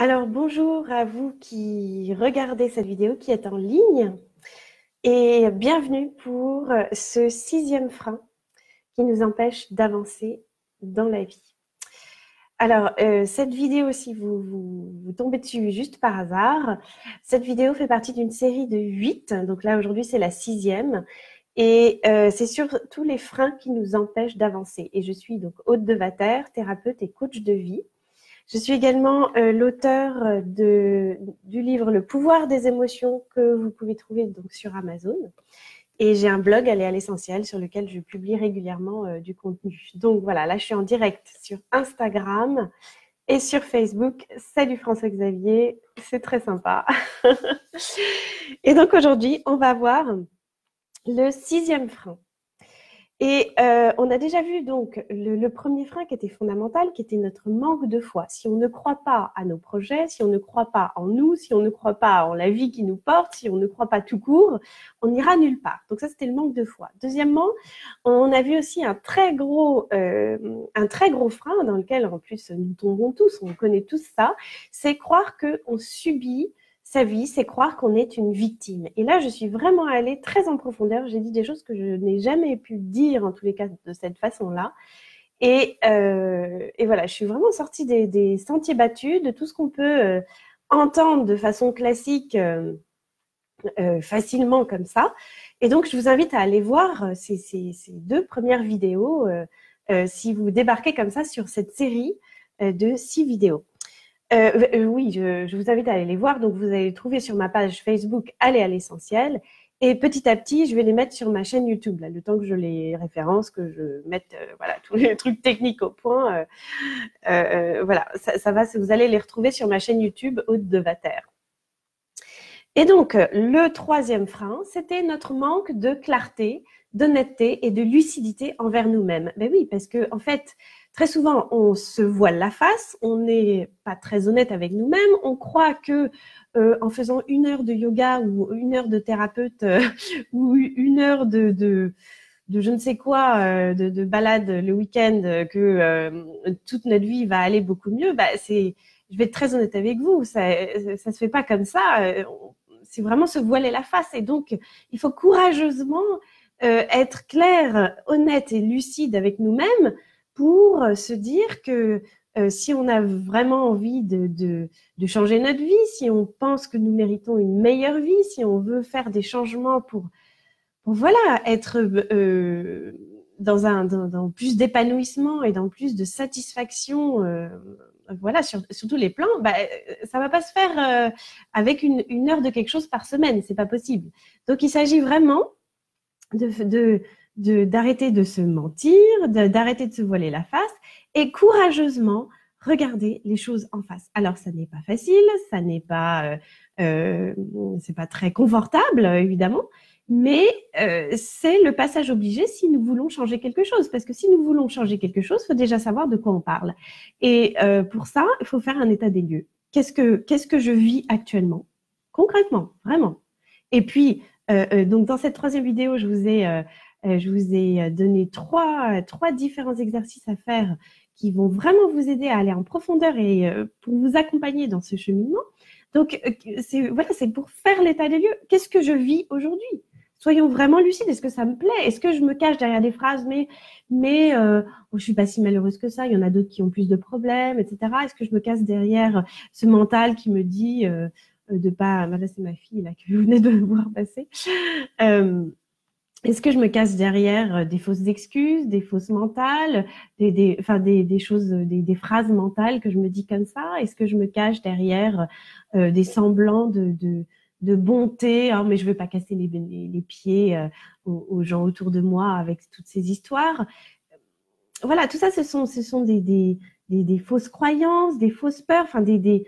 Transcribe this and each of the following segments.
Alors, bonjour à vous qui regardez cette vidéo, qui est en ligne, et bienvenue pour ce 6e frein qui nous empêche d'avancer dans la vie. Alors, cette vidéo, si vous tombez dessus juste par hasard, cette vidéo fait partie d'une série de 8, donc là aujourd'hui c'est la 6e, et c'est sur tous les freins qui nous empêchent d'avancer. Et je suis donc Aude Devater, thérapeute et coach de vie. Je suis également l'auteur du livre Le pouvoir des émotions que vous pouvez trouver donc sur Amazon. Et j'ai un blog Aller à l'essentiel sur lequel je publie régulièrement du contenu. Donc voilà, là je suis en direct sur Instagram et sur Facebook. Salut François-Xavier, c'est très sympa. Et donc aujourd'hui, on va voir le 6e frein. Et on a déjà vu donc le premier frein qui était fondamental, qui était notre manque de foi. Si on ne croit pas à nos projets, si on ne croit pas en nous, si on ne croit pas en la vie qui nous porte, si on ne croit pas tout court, on n'ira nulle part. Donc ça, c'était le manque de foi. Deuxièmement, on a vu aussi un très gros frein dans lequel, en plus, nous tombons tous, on connaît tous ça, c'est croire qu'on subit sa vie, c'est croire qu'on est une victime. Et là, je suis vraiment allée très en profondeur. J'ai dit des choses que je n'ai jamais pu dire, en tous les cas, de cette façon-là. Et voilà, je suis vraiment sortie des sentiers battus, de tout ce qu'on peut entendre de façon classique facilement comme ça. Et donc, je vous invite à aller voir ces 2 premières vidéos si vous débarquez comme ça sur cette série de 6 vidéos. Oui, je vous invite à aller les voir. Donc, vous allez les trouver sur ma page Facebook Aller à l'essentiel. Et petit à petit, je vais les mettre sur ma chaîne YouTube. Là, le temps que je les référence, que je mette voilà, tous les trucs techniques au point. Voilà, ça va, vous allez les retrouver sur ma chaîne YouTube Aude Devater. Et donc, le 3e frein, c'était notre manque de clarté, d'honnêteté et de lucidité envers nous-mêmes. Ben oui, parce que en fait, très souvent, on se voile la face, on n'est pas très honnête avec nous-mêmes, on croit que en faisant 1 heure de yoga ou 1 heure de thérapeute ou 1 heure de je ne sais quoi, de balade le week-end, que toute notre vie va aller beaucoup mieux. Bah, je vais être très honnête avec vous, ça se fait pas comme ça. C'est vraiment se voiler la face. Et donc, il faut courageusement être clair, honnête et lucide avec nous-mêmes pour se dire que si on a vraiment envie de changer notre vie, si on pense que nous méritons une meilleure vie, si on veut faire des changements pour voilà, être dans plus d'épanouissement et dans plus de satisfaction, voilà, sur tous les plans, bah, ça va pas se faire avec une heure de quelque chose par semaine, c'est pas possible. Donc, il s'agit vraiment d'arrêter de se mentir, d'arrêter de se voiler la face et courageusement regarder les choses en face. Alors, ça n'est pas facile, ça n'est pas, c'est pas très confortable, évidemment, mais c'est le passage obligé si nous voulons changer quelque chose. Parce que si nous voulons changer quelque chose, il faut déjà savoir de quoi on parle. Et pour ça, il faut faire un état des lieux. Qu'est-ce que je vis actuellement? Concrètement, vraiment. Et puis, donc dans cette 3e vidéo, je vous ai donné trois différents exercices à faire qui vont vraiment vous aider à aller en profondeur et pour vous accompagner dans ce cheminement. Donc, c'est pour faire l'état des lieux. Qu'est-ce que je vis aujourd'hui? Soyons vraiment lucides. Est-ce que ça me plaît? Est-ce que je me cache derrière des phrases mais oh, je suis pas si malheureuse que ça. Il y en a d'autres qui ont plus de problèmes, etc. Est-ce que je me cache derrière ce mental qui me dit de pas... Là, c'est ma fille là que vous venez de voir passer. Est-ce que je me cache derrière des fausses excuses, des fausses mentales, des choses, des phrases mentales que je me dis comme ça? Est-ce que je me cache derrière des semblants de bonté? Oh, mais je veux pas casser les pieds aux gens autour de moi avec toutes ces histoires. Voilà, tout ça, ce sont des fausses croyances, des fausses peurs, enfin des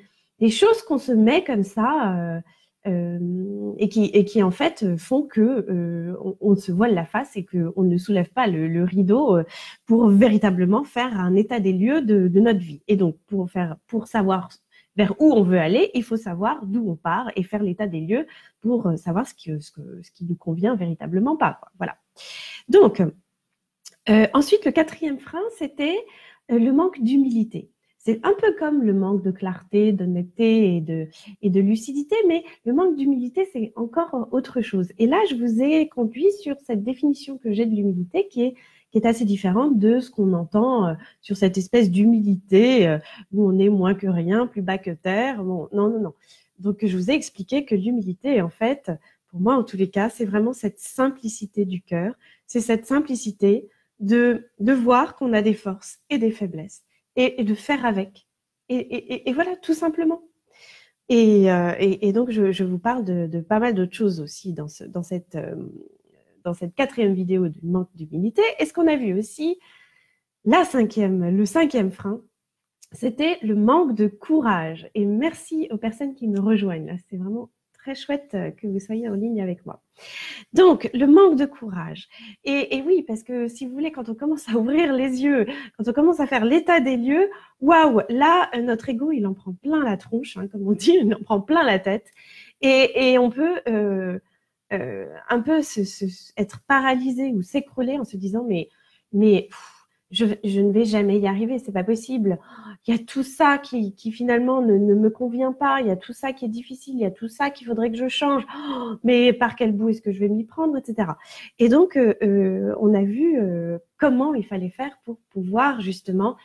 choses qu'on se met comme ça. Et qui en fait font que on se voile la face et qu'on ne soulève pas le rideau pour véritablement faire un état des lieux de notre vie. Et donc pour savoir vers où on veut aller, il faut savoir d'où on part et faire l'état des lieux pour savoir ce qui nous convient véritablement pas, quoi. Voilà. Donc ensuite, le 4e frein, c'était le manque d'humilité. C'est un peu comme le manque de clarté, d'honnêteté et de lucidité, mais le manque d'humilité, c'est encore autre chose. Et là, je vous ai conduit sur cette définition que j'ai de l'humilité qui est assez différente de ce qu'on entend sur cette espèce d'humilité où on est moins que rien, plus bas que terre. Bon, non, non, non. Donc, je vous ai expliqué que l'humilité, en fait, pour moi, en tous les cas, c'est vraiment cette simplicité du cœur. C'est cette simplicité de voir qu'on a des forces et des faiblesses et de faire avec. Et voilà, tout simplement. Et donc, je vous parle de pas mal d'autres choses aussi dans cette 4e vidéo du manque d'humilité. Et ce qu'on a vu aussi, le 5e frein, c'était le manque de courage. Et merci aux personnes qui me rejoignent. C'est vraiment très chouette que vous soyez en ligne avec moi. Donc, le manque de courage. Et oui, parce que si vous voulez, quand on commence à ouvrir les yeux, quand on commence à faire l'état des lieux, waouh, là, notre ego, il en prend plein la tronche, hein, comme on dit, il en prend plein la tête. Et on peut un peu être paralysé ou s'écrouler en se disant, mais je ne vais jamais y arriver, c'est pas possible. Il y a tout ça qui finalement ne me convient pas, il y a tout ça qui est difficile, il y a tout ça qu'il faudrait que je change, mais par quel bout est-ce que je vais m'y prendre, etc. Et donc, on a vu comment il fallait faire pour pouvoir justement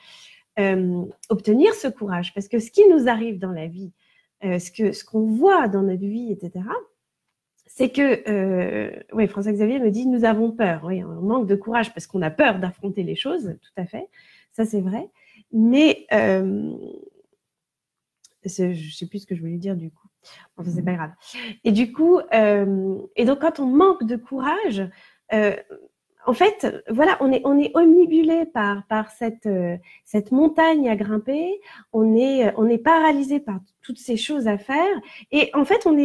obtenir ce courage. Parce que ce qui nous arrive dans la vie, ce qu'on voit dans notre vie, etc., c'est que, oui, François-Xavier me dit, nous avons peur. Oui, on manque de courage parce qu'on a peur d'affronter les choses, tout à fait. Ça, c'est vrai. Mais, je ne sais plus ce que je voulais dire du coup. Enfin, c'est pas grave. Et du coup, et donc quand on manque de courage, en fait, voilà, on est omnibulé par cette montagne à grimper. On est paralysé par toutes ces choses à faire. Et en fait, on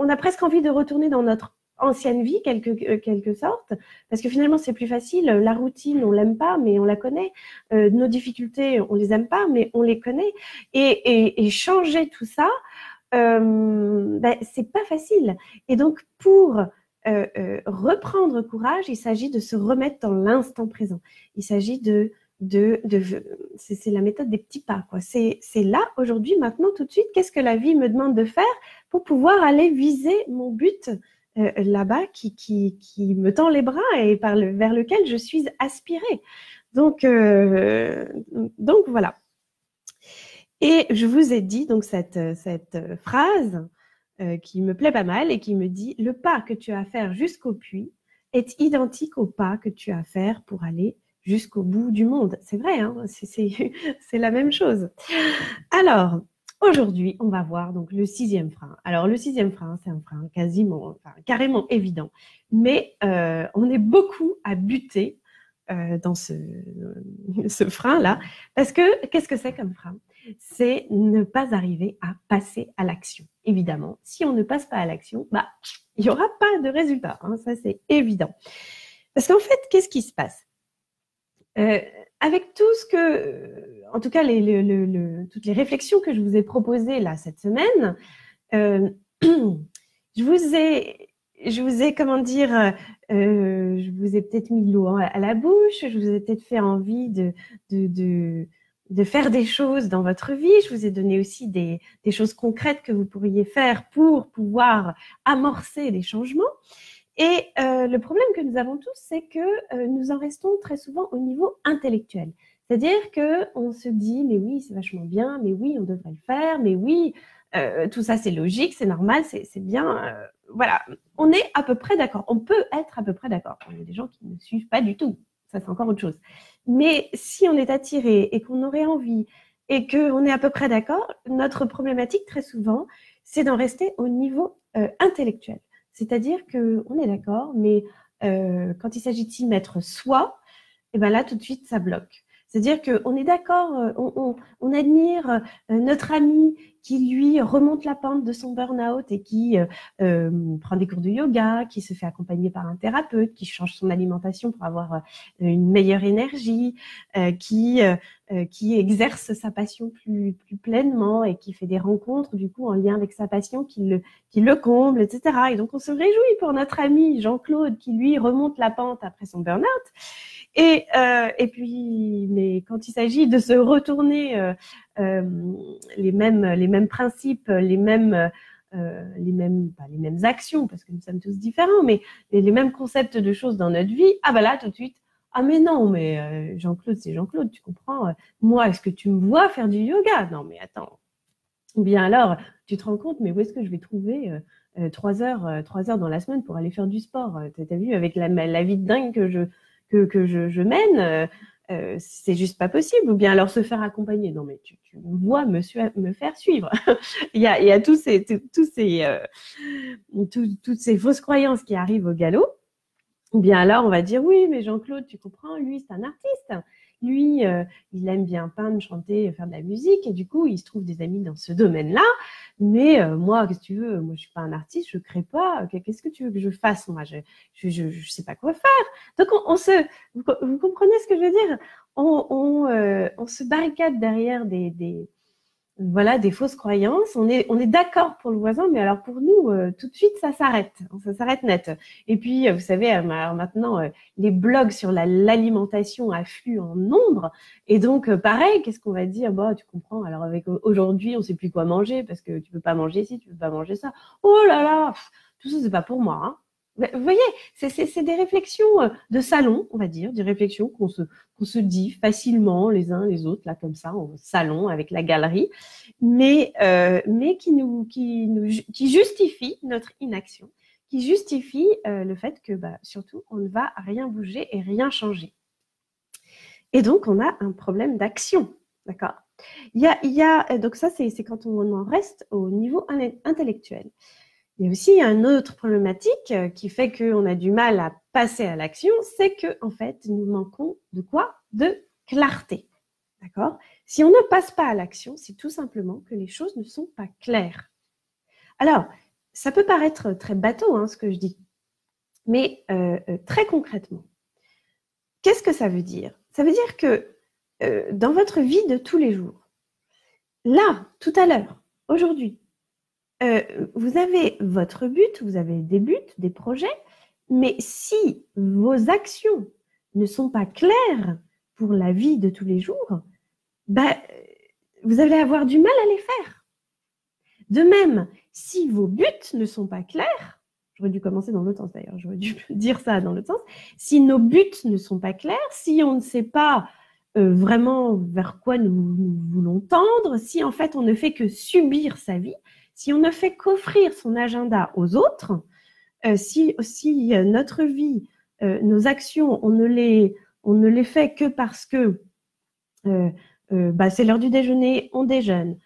a presque envie de retourner dans notre ancienne vie, quelque sorte, parce que finalement, c'est plus facile. La routine, on l'aime pas, mais on la connaît. Nos difficultés, on les aime pas, mais on les connaît. Et changer tout ça, c'est pas facile. Et donc, pour reprendre courage, il s'agit de se remettre dans l'instant présent. Il s'agit c'est la méthode des petits pas, quoi. C'est là, aujourd'hui, maintenant, tout de suite, qu'est-ce que la vie me demande de faire pour pouvoir aller viser mon but là-bas qui me tend les bras et vers lequel je suis aspirée. Donc voilà. Et je vous ai dit donc cette phrase qui me plaît pas mal et qui me dit « Le pas que tu as à faire jusqu'au puits est identique au pas que tu as à faire pour aller jusqu'au bout du monde. » C'est vrai, hein, c'est la même chose. Alors, aujourd'hui, on va voir donc le 6e frein. Alors, le 6e frein, c'est un frein carrément évident, mais on est beaucoup à buter dans ce frein-là, parce que qu'est-ce que c'est comme frein ? C'est ne pas arriver à passer à l'action. Évidemment, si on ne passe pas à l'action, il n'y aura pas de résultat, hein, ça c'est évident. Parce qu'en fait, qu'est-ce qui se passe ? Avec tout ce que, en tout cas, toutes les réflexions que je vous ai proposées là cette semaine, je vous ai, comment dire, je vous ai peut-être mis l'eau à la bouche, je vous ai peut-être fait envie de faire des choses dans votre vie. Je vous ai donné aussi des choses concrètes que vous pourriez faire pour pouvoir amorcer des changements. Et le problème que nous avons tous, c'est que nous en restons très souvent au niveau intellectuel. C'est-à-dire qu'on se dit, mais oui, c'est vachement bien, mais oui, on devrait le faire, mais oui, tout ça c'est logique, c'est normal, c'est bien. Voilà, on est à peu près d'accord. On peut être à peu près d'accord. Il y a des gens qui ne suivent pas du tout. Ça, c'est encore autre chose. Mais si on est attiré et qu'on aurait envie et qu'on est à peu près d'accord, notre problématique très souvent, c'est d'en rester au niveau intellectuel. C'est-à-dire qu'on est d'accord, mais quand il s'agit de s'y mettre soi, et ben là, tout de suite, ça bloque. C'est-à-dire qu'on est d'accord, on admire notre ami qui, lui, remonte la pente de son burn-out et qui prend des cours de yoga, qui se fait accompagner par un thérapeute, qui change son alimentation pour avoir une meilleure énergie, qui exerce sa passion plus pleinement et qui fait des rencontres, du coup, en lien avec sa passion, qui le comble, etc. Et donc, on se réjouit pour notre ami Jean-Claude qui, lui, remonte la pente après son burn-out. Et puis, mais quand il s'agit de se retourner les mêmes principes, les mêmes pas les mêmes actions, parce que nous sommes tous différents, mais les mêmes concepts de choses dans notre vie, ah bah là, tout de suite, ah mais non, mais Jean-Claude, c'est Jean-Claude, tu comprends, moi, est-ce que tu me vois faire du yoga? Non, mais attends. Ou bien alors, tu te rends compte, mais où est-ce que je vais trouver 3 heures dans la semaine pour aller faire du sport? T'as vu, avec la vie de dingue que je mène, c'est juste pas possible. Ou bien alors se faire accompagner. Non, mais tu me vois me faire suivre. il y a toutes ces fausses croyances qui arrivent au galop. Ou bien alors, on va dire, oui, mais Jean-Claude, tu comprends, lui, c'est un artiste. Lui, il aime bien peindre, chanter, faire de la musique, et du coup, il se trouve des amis dans ce domaine-là. Mais moi, qu'est-ce que tu veux? Moi, je suis pas un artiste, je crée pas. Qu'est-ce que tu veux que je fasse? Moi, je sais pas quoi faire. Donc, vous comprenez ce que je veux dire? On se barricade derrière voilà, des fausses croyances. On est d'accord pour le voisin, mais alors pour nous, tout de suite, ça s'arrête net. Et puis, vous savez, alors maintenant, les blogs sur l'alimentation affluent en nombre. Et donc, pareil, qu'est-ce qu'on va dire? Bah, tu comprends. Alors, avec aujourd'hui, on sait plus quoi manger parce que tu peux pas manger ci, tu peux pas manger ça. Oh là là, tout ça, c'est pas pour moi, hein. Vous voyez, c'est des réflexions de salon, on va dire, des réflexions qu'on se dit facilement les uns les autres, là, comme ça, au salon, avec la galerie, mais qui justifient notre inaction, qui justifient le fait que, bah, surtout, on ne va rien bouger et rien changer. Et donc, on a un problème d'action, d'accord? Donc ça, c'est quand on en reste au niveau intellectuel. Il y a aussi une autre problématique qui fait qu'on a du mal à passer à l'action, c'est que en fait, nous manquons de quoi? De clarté. D'accord? Si on ne passe pas à l'action, c'est tout simplement que les choses ne sont pas claires. Alors, ça peut paraître très bateau, hein, ce que je dis, mais très concrètement, qu'est-ce que ça veut dire? Ça veut dire que dans votre vie de tous les jours, là, tout à l'heure, aujourd'hui, vous avez votre but, vous avez des buts, des projets, mais si vos actions ne sont pas claires pour la vie de tous les jours, bah, vous allez avoir du mal à les faire. De même, si vos buts ne sont pas clairs, j'aurais dû commencer dans l'autre sens d'ailleurs, j'aurais dû dire ça dans l'autre sens, si nos buts ne sont pas clairs, si on ne sait pas vraiment vers quoi nous voulons tendre, si en fait on ne fait que subir sa vie, si on ne fait qu'offrir son agenda aux autres, si notre vie, nos actions, on ne les fait que parce que c'est l'heure du déjeuner, on déjeune,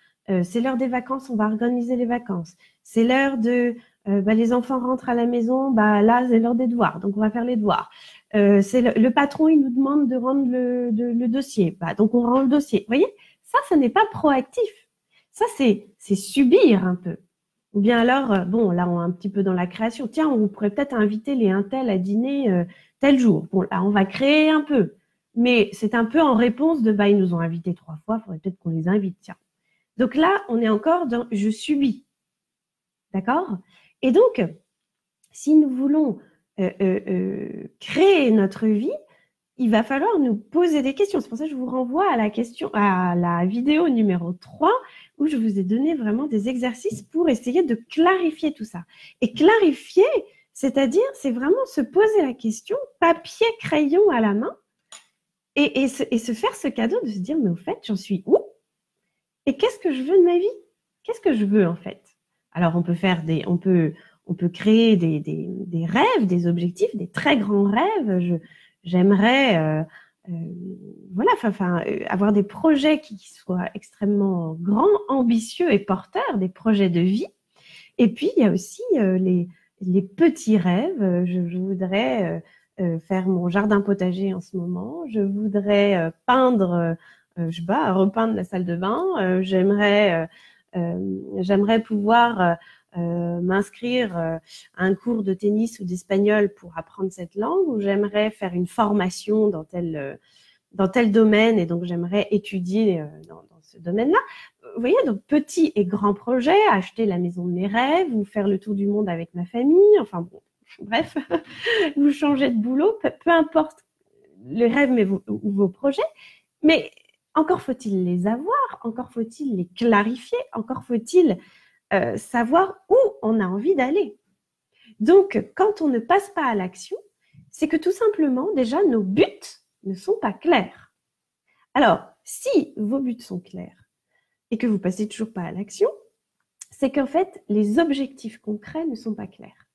c'est l'heure des vacances, on va organiser les vacances, c'est l'heure de les enfants rentrent à la maison, là c'est l'heure des devoirs, donc on va faire les devoirs. C'est le patron, il nous demande de rendre le dossier, donc on rend le dossier. Vous voyez, ça n'est pas proactif. Ça, c'est subir un peu. Ou bien alors, bon, là, on est un petit peu dans la création. Tiens, on pourrait peut-être inviter les Intel à dîner tel jour. Bon, là, on va créer un peu. Mais c'est un peu en réponse de, ils nous ont invités 3 fois, il faudrait peut-être qu'on les invite, tiens. Donc là, on est encore dans « je subis ». D'accord? Et donc, si nous voulons créer notre vie, il va falloir nous poser des questions. C'est pour ça que je vous renvoie à la vidéo numéro 3 où je vous ai donné vraiment des exercices pour essayer de clarifier tout ça. Et clarifier, c'est-à-dire, c'est vraiment se poser la question, papier, crayon à la main, et se faire ce cadeau de se dire, mais au fait, j'en suis où? Et qu'est-ce que je veux de ma vie? Qu'est-ce que je veux en fait? Alors, on peut créer des rêves, des objectifs, des très grands rêves. J'aimerais avoir des projets qui soient extrêmement grands, ambitieux et porteurs, des projets de vie. Et puis, il y a aussi les petits rêves. Je voudrais faire mon jardin potager en ce moment. Je voudrais peindre, repeindre la salle de bain. J'aimerais pouvoir m'inscrire à un cours de tennis ou d'espagnol pour apprendre cette langue, ou j'aimerais faire une formation dans tel domaine, et donc j'aimerais étudier dans ce domaine-là. Vous voyez, donc petits et grands projets, acheter la maison de mes rêves, ou faire le tour du monde avec ma famille, enfin bon, bref, vous changez de boulot, peu importe les rêves ou vos projets, mais encore faut-il les avoir, encore faut-il les clarifier, encore faut-il savoir où on a envie d'aller. Donc, quand on ne passe pas à l'action, c'est que tout simplement, déjà, nos buts ne sont pas clairs. Alors, si vos buts sont clairs et que vous passez toujours pas à l'action, c'est qu'en fait, les objectifs concrets ne sont pas clairs.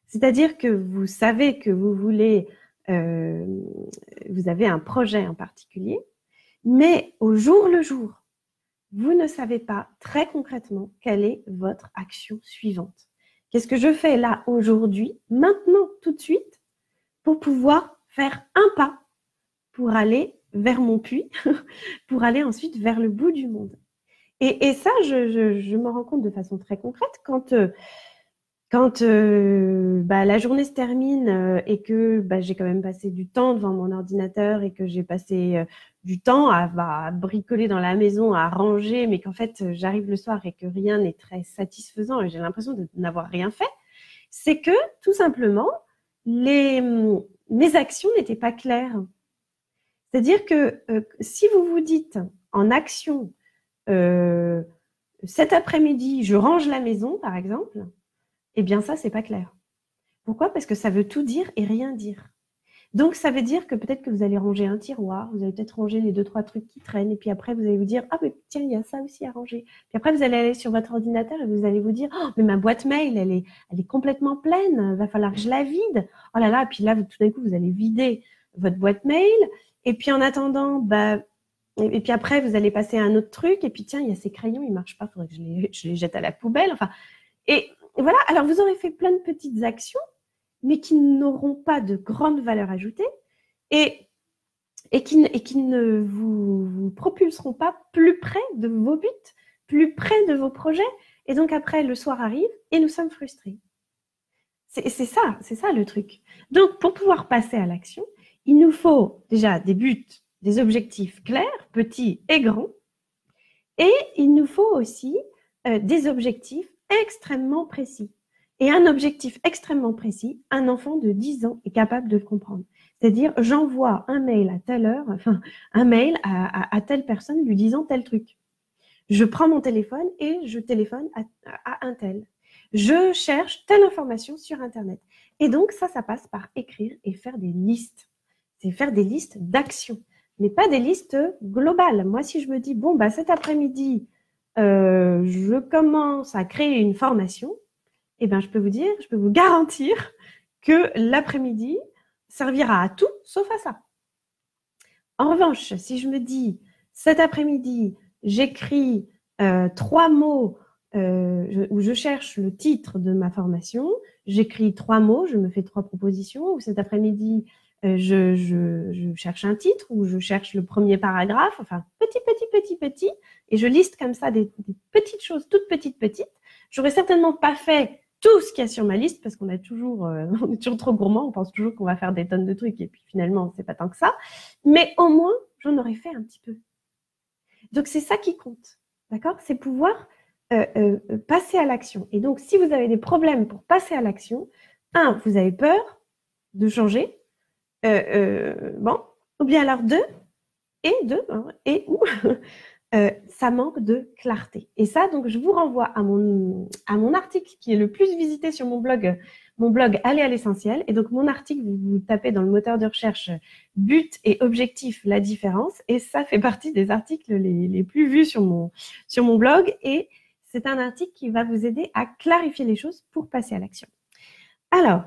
C'est-à-dire que vous savez que vous voulez, vous avez un projet en particulier, mais au jour le jour, vous ne savez pas très concrètement quelle est votre action suivante. Qu'est-ce que je fais là aujourd'hui, maintenant, tout de suite, pour pouvoir faire un pas pour aller vers mon puits, pour aller ensuite vers le bout du monde. Et ça, je m'en rends compte de façon très concrète quand la journée se termine et que j'ai quand même passé du temps devant mon ordinateur et que j'ai passé du temps à bricoler dans la maison, à ranger, mais qu'en fait, j'arrive le soir et que rien n'est très satisfaisant et j'ai l'impression de n'avoir rien fait, c'est que, tout simplement, mes actions n'étaient pas claires. C'est-à-dire que si vous vous dites en action, cet après-midi, je range la maison, par exemple, eh bien ça, c'est pas clair. Pourquoi? Parce que ça veut tout dire et rien dire. Donc, ça veut dire que peut-être que vous allez ranger un tiroir, vous allez peut-être ranger les 2-3 trucs qui traînent, et puis après, vous allez vous dire, ah, mais tiens, il y a ça aussi à ranger. Puis après, vous allez aller sur votre ordinateur et vous allez vous dire, oh, mais ma boîte mail, elle est complètement pleine, va falloir que je la vide. Oh là là, puis là, tout d'un coup, vous allez vider votre boîte mail, et puis en attendant, et puis après, vous allez passer à un autre truc, et puis tiens, il y a ces crayons, ils marchent pas, il faudrait que je les jette à la poubelle. Enfin, et voilà, alors vous aurez fait plein de petites actions, mais qui n'auront pas de grande valeur ajoutée et qui ne vous propulseront pas plus près de vos buts, plus près de vos projets. Et donc après, le soir arrive et nous sommes frustrés. C'est ça le truc. Donc, pour pouvoir passer à l'action, il nous faut déjà des buts, des objectifs clairs, petits et grands. Et il nous faut aussi des objectifs extrêmement précis. Et un objectif extrêmement précis, un enfant de 10 ans est capable de le comprendre. C'est-à-dire, j'envoie un mail à telle heure, enfin, un mail à telle personne lui disant tel truc. Je prends mon téléphone et je téléphone à un tel. Je cherche telle information sur Internet. Et donc, ça passe par écrire et faire des listes. C'est faire des listes d'actions, mais pas des listes globales. Moi, si je me dis, bon, cet après-midi, je commence à créer une formation, eh bien, je peux vous garantir que l'après-midi servira à tout sauf à ça. En revanche, si je me dis, cet après-midi, j'écris 3 mots où je cherche le titre de ma formation, j'écris 3 mots, je me fais 3 propositions, ou cet après-midi, je cherche un titre, ou je cherche le premier paragraphe, enfin, petit, et je liste comme ça des petites choses, toutes petites. J'aurais certainement pas fait tout ce qu'il y a sur ma liste, parce qu'on est toujours trop gourmand, on pense toujours qu'on va faire des tonnes de trucs, et puis finalement, c'est pas tant que ça. Mais au moins, j'en aurais fait un petit peu. Donc, c'est ça qui compte, d'accord? C'est pouvoir passer à l'action. Et donc, si vous avez des problèmes pour passer à l'action, vous avez peur de changer, ou bien alors ça manque de clarté. Et ça, donc, je vous renvoie à mon article qui est le plus visité sur mon blog Aller à l'essentiel. Et donc, mon article, vous tapez dans le moteur de recherche but et objectif, la différence. Et ça fait partie des articles les plus vus sur mon blog. Et c'est un article qui va vous aider à clarifier les choses pour passer à l'action. Alors,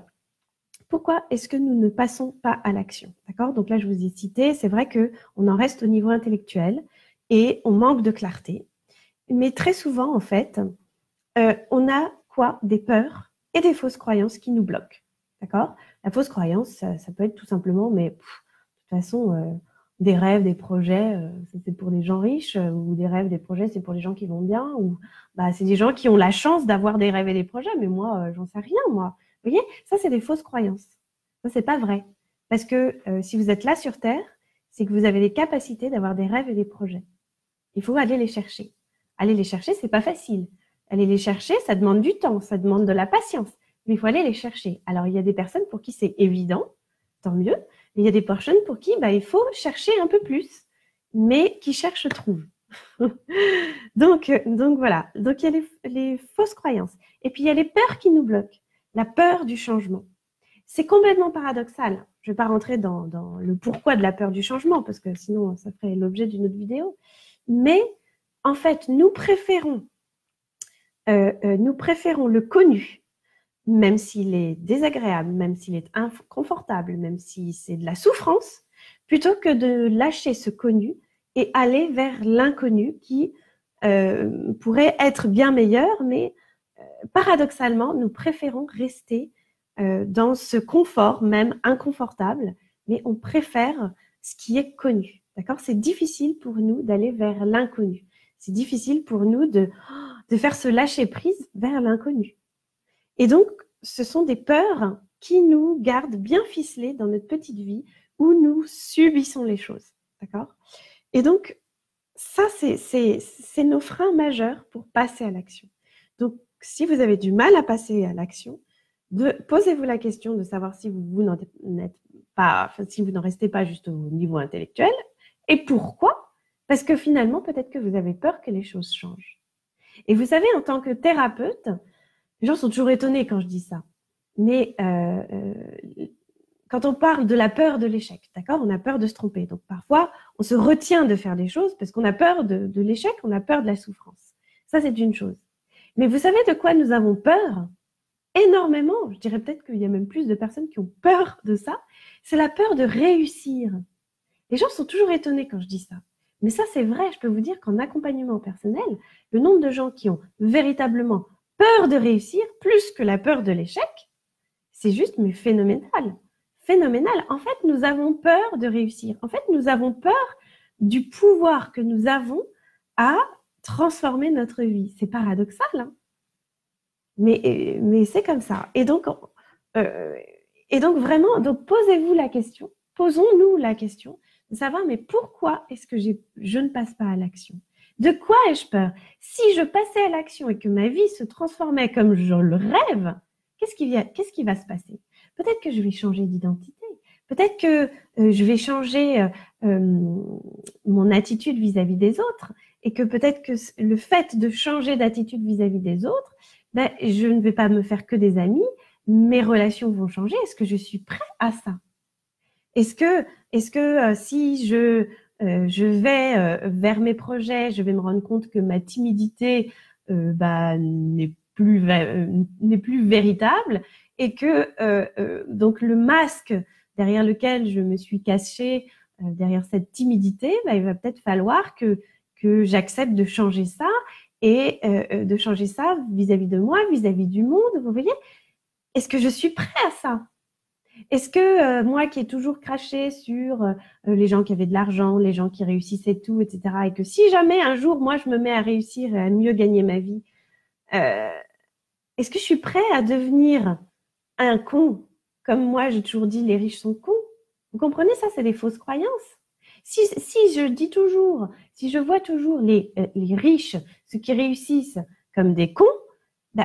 pourquoi est-ce que nous ne passons pas à l'action? D'accord? Donc là, je vous ai cité, c'est vrai qu'on en reste au niveau intellectuel et on manque de clarté. Mais très souvent, en fait, on a quoi? Des peurs et des fausses croyances qui nous bloquent. D'accord? La fausse croyance, ça peut être tout simplement, mais de toute façon, des rêves, des projets, c'est pour les gens riches, ou des rêves, des projets, c'est pour les gens qui vont bien, ou c'est des gens qui ont la chance d'avoir des rêves et des projets, mais moi, j'en sais rien, moi. Vous voyez, ça, c'est des fausses croyances. Ça, c'est pas vrai. Parce que si vous êtes là sur Terre, c'est que vous avez les capacités d'avoir des rêves et des projets. Il faut aller les chercher. Aller les chercher, c'est pas facile. Aller les chercher, ça demande du temps, ça demande de la patience. Mais il faut aller les chercher. Alors, il y a des personnes pour qui c'est évident, tant mieux. il y a des personnes pour qui il faut chercher un peu plus, mais qui cherchent trouvent. donc voilà. Donc, il y a les fausses croyances. Et puis, il y a les peurs qui nous bloquent. La peur du changement. C'est complètement paradoxal. Je ne vais pas rentrer dans le pourquoi de la peur du changement, parce que sinon, ça ferait l'objet d'une autre vidéo. Mais, en fait, nous préférons le connu, même s'il est désagréable, même s'il est inconfortable, même si c'est de la souffrance, plutôt que de lâcher ce connu et aller vers l'inconnu qui pourrait être bien meilleur, mais paradoxalement, nous préférons rester dans ce confort, même inconfortable, mais on préfère ce qui est connu. D'accord? C'est difficile pour nous d'aller vers l'inconnu. C'est difficile pour nous de faire ce lâcher prise vers l'inconnu. Et donc, ce sont des peurs qui nous gardent bien ficelés dans notre petite vie où nous subissons les choses. D'accord? Et donc, ça, c'est nos freins majeurs pour passer à l'action. Donc, si vous avez du mal à passer à l'action, posez-vous la question de savoir si vous n'en êtes pas, enfin, si vous n'en restez pas juste au niveau intellectuel. Et pourquoi? Parce que finalement, peut-être que vous avez peur que les choses changent. Et vous savez, en tant que thérapeute, les gens sont toujours étonnés quand je dis ça. Mais quand on parle de la peur de l'échec, d'accord, on a peur de se tromper. Donc parfois, on se retient de faire des choses parce qu'on a peur de l'échec, on a peur de la souffrance. Ça, c'est une chose. Mais vous savez de quoi nous avons peur? Énormément. Je dirais peut-être qu'il y a même plus de personnes qui ont peur de ça. C'est la peur de réussir. Les gens sont toujours étonnés quand je dis ça. Mais ça, c'est vrai. Je peux vous dire qu'en accompagnement personnel, le nombre de gens qui ont véritablement peur de réussir, plus que la peur de l'échec, c'est juste mais phénoménal. Phénoménal. En fait, nous avons peur de réussir. En fait, nous avons peur du pouvoir que nous avons à transformer notre vie. C'est paradoxal, hein? Mais c'est comme ça. Et donc vraiment, donc posez-vous la question, posons-nous la question de savoir, mais pourquoi est-ce que je ne passe pas à l'action? De quoi ai-je peur? Si je passais à l'action et que ma vie se transformait comme je le rêve, qu'est-ce qui va se passer? Peut-être que je vais changer d'identité. Peut-être que je vais changer mon attitude vis-à-vis des autres et que peut-être que le fait de changer d'attitude vis-à-vis des autres, je ne vais pas me faire que des amis, mes relations vont changer. Est-ce que je suis prêt à ça? Est-ce que si je vais vers mes projets, je vais me rendre compte que ma timidité n'est plus véritable et que donc le masque derrière lequel je me suis cachée, derrière cette timidité, il va peut-être falloir que j'accepte de changer ça et de changer ça vis-à-vis de moi, vis-à-vis du monde. Vous voyez? Est-ce que je suis prêt à ça? Est-ce que moi qui ai toujours craché sur les gens qui avaient de l'argent, les gens qui réussissaient tout, etc., et que si jamais un jour, moi, je me mets à réussir et à mieux gagner ma vie, est-ce que je suis prêt à devenir un con? Comme moi, j'ai toujours dit, les riches sont cons. Vous comprenez, ça, c'est des fausses croyances. Si je dis toujours, si je vois toujours les riches, ceux qui réussissent comme des cons,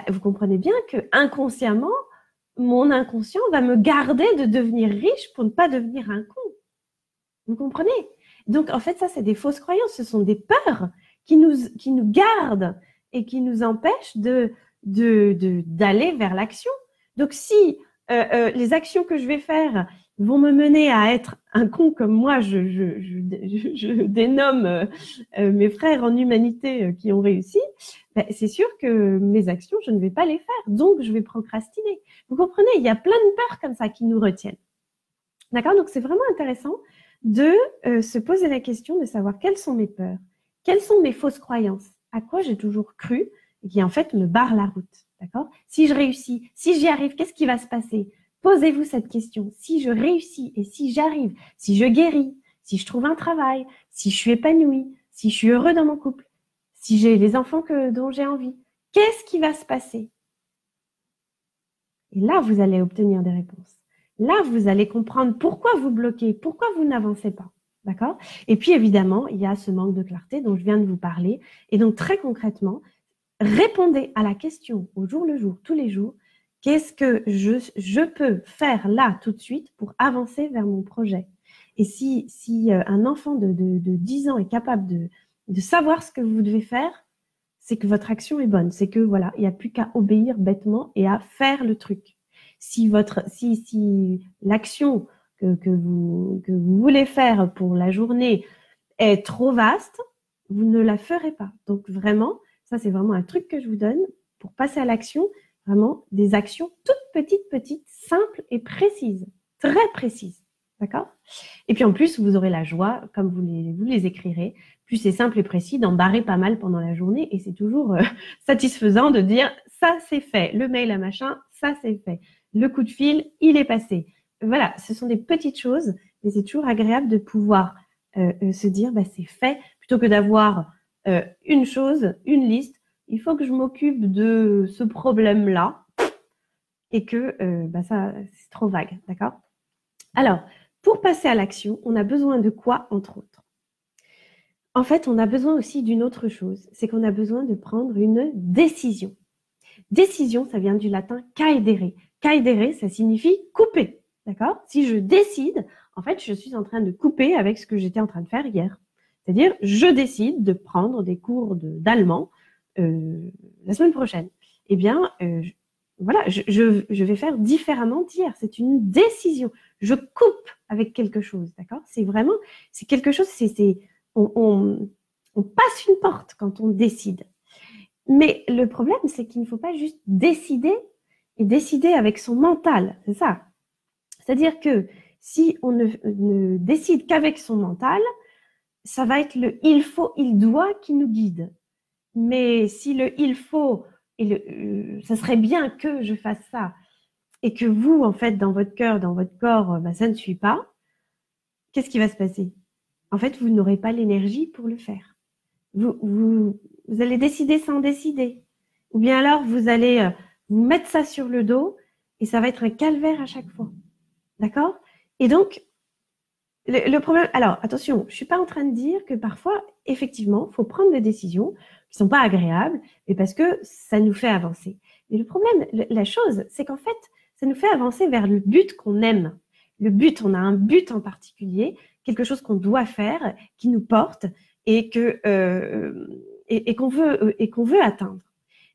vous comprenez bien que inconsciemment, mon inconscient va me garder de devenir riche pour ne pas devenir un con. Vous comprenez? Donc, en fait, ça, c'est des fausses croyances. Ce sont des peurs qui nous gardent et qui nous empêchent d'aller vers l'action. Donc, si les actions que je vais faire vont me mener à être un con comme moi, je dénomme mes frères en humanité qui ont réussi, c'est sûr que mes actions, je ne vais pas les faire. Donc, je vais procrastiner. Vous comprenez? Il y a plein de peurs comme ça qui nous retiennent. D'accord? Donc, c'est vraiment intéressant de se poser la question de savoir quelles sont mes peurs, quelles sont mes fausses croyances, à quoi j'ai toujours cru et qui en fait me barrent la route. D'accord? Si je réussis, si j'y arrive, qu'est-ce qui va se passer? Posez-vous cette question. Si je réussis et si j'arrive, si je guéris, si je trouve un travail, si je suis épanouie, si je suis heureux dans mon couple, si j'ai les enfants dont j'ai envie, qu'est-ce qui va se passer? Et là, vous allez obtenir des réponses. Là, vous allez comprendre pourquoi vous bloquez, pourquoi vous n'avancez pas. D'accord? Et puis, évidemment, il y a ce manque de clarté dont je viens de vous parler. Et donc, très concrètement, répondez à la question au jour le jour, tous les jours, Qu'est-ce que je peux faire là tout de suite pour avancer vers mon projet? Et si un enfant de 10 ans est capable de savoir ce que vous devez faire, c'est que votre action est bonne. C'est que voilà, il n'y a plus qu'à obéir bêtement et à faire le truc. Si l'action que vous voulez faire pour la journée est trop vaste, vous ne la ferez pas. Donc vraiment, ça c'est vraiment un truc que je vous donne pour passer à l'action. Vraiment des actions toutes petites, simples et précises, très précises. D'accord? Et puis en plus, vous aurez la joie, comme vous les écrirez, plus c'est simple et précis, d'en barrer pas mal pendant la journée. Et c'est toujours satisfaisant de dire ça c'est fait, le mail à machin, ça c'est fait, le coup de fil, il est passé. Voilà, ce sont des petites choses, mais c'est toujours agréable de pouvoir se dire bah, c'est fait, plutôt que d'avoir une chose, une liste. Il faut que je m'occupe de ce problème-là et que bah ça, c'est trop vague, d'accord? Alors, pour passer à l'action, on a besoin de quoi, entre autres? En fait, on a besoin aussi d'une autre chose, c'est qu'on a besoin de prendre une décision. Décision, ça vient du latin caedere. Caedere, ça signifie couper, d'accord? Si je décide, en fait, je suis en train de couper avec ce que j'étais en train de faire hier. C'est-à-dire, je décide de prendre des cours d'allemand la semaine prochaine. Eh bien, voilà, je vais faire différemment d'hier. C'est une décision. Je coupe avec quelque chose, d'accord? C'est vraiment, c'est quelque chose, on passe une porte quand on décide. Mais le problème, c'est qu'il ne faut pas juste décider et décider avec son mental, c'est ça. C'est-à-dire que si on ne décide qu'avec son mental, ça va être le il faut, il doit qui nous guide. Mais si le il faut, ça serait bien que je fasse ça, et que vous, en fait, dans votre cœur, dans votre corps, bah, ça ne suit pas, qu'est-ce qui va se passer? En fait, vous n'aurez pas l'énergie pour le faire. Vous allez décider sans décider. Ou bien alors, vous allez vous mettre ça sur le dos et ça va être un calvaire à chaque fois. D'accord? Et donc, le problème... Alors, attention, je ne suis pas en train de dire que parfois, effectivement, il faut prendre des décisions qui ne sont pas agréables, mais parce que ça nous fait avancer. Mais le problème, la chose, c'est qu'en fait, ça nous fait avancer vers le but qu'on aime. Le but, on a un but en particulier, quelque chose qu'on doit faire, qui nous porte et qu'on veut atteindre.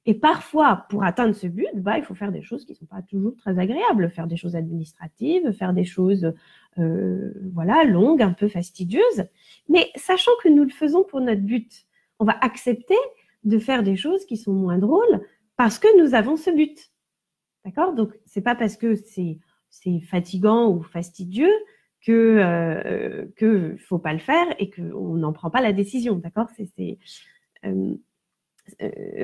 Et parfois, pour atteindre ce but, bah, il faut faire des choses qui ne sont pas toujours très agréables, faire des choses administratives, faire des choses voilà, longues, un peu fastidieuses. Mais sachant que nous le faisons pour notre but, on va accepter de faire des choses qui sont moins drôles parce que nous avons ce but. D'accord? Donc, c'est pas parce que c'est fatigant ou fastidieux que faut pas le faire et qu'on n'en prend pas la décision. D'accord?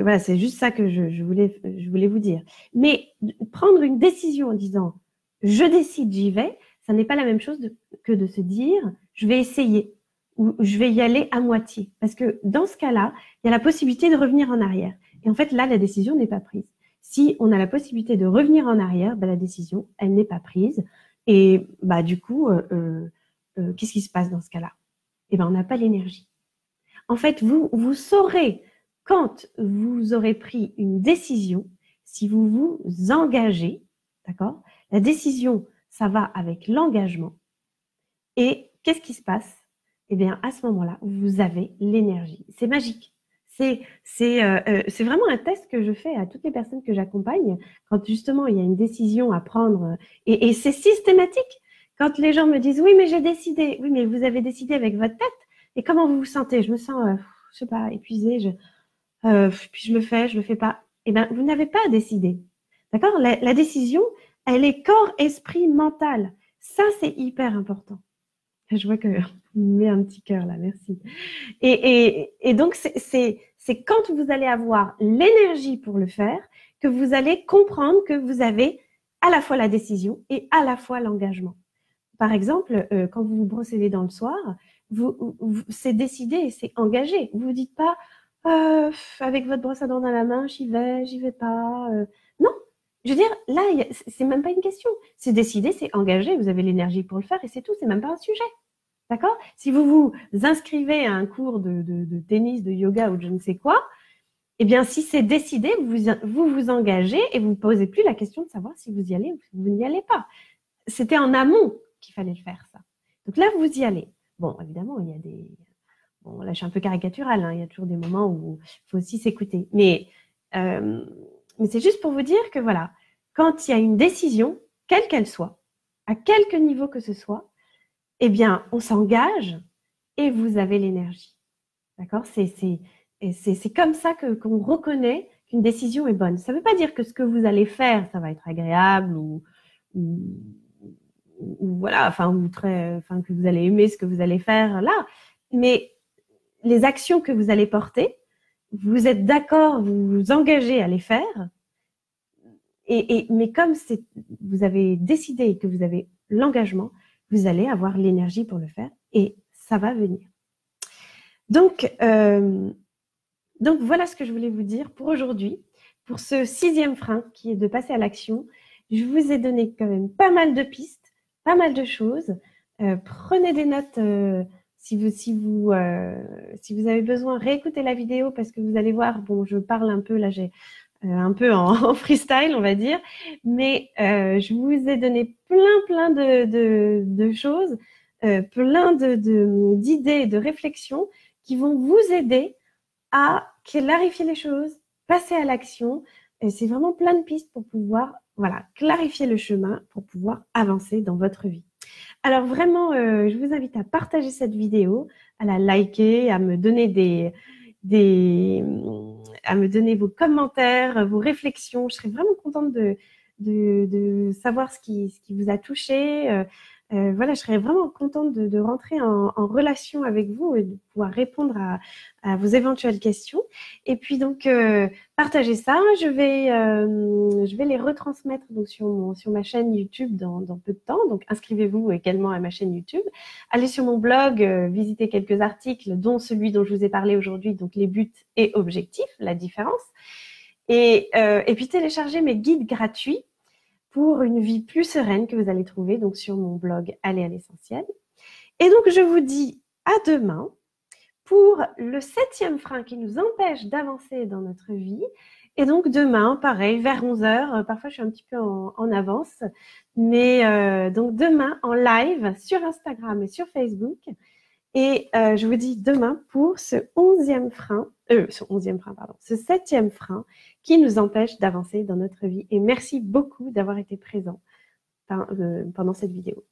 Voilà, c'est juste ça que je voulais vous dire. Mais prendre une décision en disant je décide, j'y vais, ça n'est pas la même chose que de se dire je vais essayer ou je vais y aller à moitié. Parce que dans ce cas-là, il y a la possibilité de revenir en arrière. Et en fait, là, la décision n'est pas prise. Si on a la possibilité de revenir en arrière, ben, la décision, elle n'est pas prise. Et bah, du coup, qu'est-ce qui se passe dans ce cas-là? Eh ben, on n'a pas l'énergie. En fait, vous saurez quand vous aurez pris une décision, si vous vous engagez, d'accord? La décision, ça va avec l'engagement. Et qu'est-ce qui se passe? Eh bien, à ce moment-là, vous avez l'énergie. C'est magique. C'est vraiment un test que je fais à toutes les personnes que j'accompagne quand justement il y a une décision à prendre. Et c'est systématique. Quand les gens me disent « Oui, mais j'ai décidé. » Oui, mais vous avez décidé avec votre tête. Et comment vous vous sentez? Je me sens, je sais pas, épuisée. Puis je le fais pas. Eh bien, vous n'avez pas décidé. D'accord? La décision, elle est corps, esprit, mental. Ça, c'est hyper important. Je vois que vous me mettez un petit cœur là, merci. Et donc, c'est quand vous allez avoir l'énergie pour le faire que vous allez comprendre que vous avez à la fois la décision et à la fois l'engagement. Par exemple, quand vous vous brossez les dents le soir, c'est décidé et c'est engagé. Vous ne dites pas avec votre brosse à dents dans la main, j'y vais pas. Non, je veux dire, là, c'est même pas une question. C'est décidé, c'est engagé, vous avez l'énergie pour le faire et c'est tout, c'est même pas un sujet. D'accord? Si vous vous inscrivez à un cours de tennis, de yoga ou de je ne sais quoi, eh bien, si c'est décidé, vous engagez et vous ne posez plus la question de savoir si vous y allez ou si vous n'y allez pas. C'était en amont qu'il fallait le faire, ça. Donc là, vous y allez. Bon, évidemment, il y a des... Bon, là, je suis un peu caricaturale, hein. Il y a toujours des moments où il faut aussi s'écouter. Mais c'est juste pour vous dire que, voilà, quand il y a une décision, quelle qu'elle soit, à quelque niveau que ce soit, eh bien, on s'engage et vous avez l'énergie. D'accord? C'est comme ça qu'on reconnaît qu'une décision est bonne. Ça ne veut pas dire que ce que vous allez faire, ça va être agréable ou voilà, enfin, que vous allez aimer ce que vous allez faire là. Mais les actions que vous allez porter, vous êtes d'accord, vous vous engagez à les faire. Mais comme vous avez décidé et que vous avez l'engagement, vous allez avoir l'énergie pour le faire et ça va venir. Donc voilà ce que je voulais vous dire pour aujourd'hui, pour ce 6e frein qui est de passer à l'action. Je vous ai donné quand même pas mal de pistes, pas mal de choses. Prenez des notes si vous avez besoin, réécoutez la vidéo parce que vous allez voir, bon, je parle un peu, là j'ai un peu en freestyle, on va dire, mais je vous ai donné plein de choses, plein d'idées, de réflexions qui vont vous aider à clarifier les choses, passer à l'action. C'est vraiment plein de pistes pour pouvoir, voilà, clarifier le chemin pour pouvoir avancer dans votre vie. Alors vraiment, je vous invite à partager cette vidéo, à la liker, à me donner à me donner vos commentaires, vos réflexions. Je serais vraiment contente de savoir ce qui vous a touché. Voilà, je serais vraiment contente de rentrer en relation avec vous et de pouvoir répondre à vos éventuelles questions. Et puis donc, partagez ça. Je vais les retransmettre donc sur ma chaîne YouTube dans peu de temps. Donc, inscrivez-vous également à ma chaîne YouTube. Allez sur mon blog, visitez quelques articles, dont celui dont je vous ai parlé aujourd'hui, donc les buts et objectifs, la différence. Et puis, téléchargez mes guides gratuits pour une vie plus sereine que vous allez trouver donc sur mon blog Aller à l'essentiel. Et donc, je vous dis à demain pour le 7e frein qui nous empêche d'avancer dans notre vie. Et donc, demain, pareil, vers 11h, parfois je suis un petit peu en avance, mais donc demain en live sur Instagram et sur Facebook. Et je vous dis demain pour ce 7e frein, qui nous empêche d'avancer dans notre vie. Et merci beaucoup d'avoir été présent pendant cette vidéo.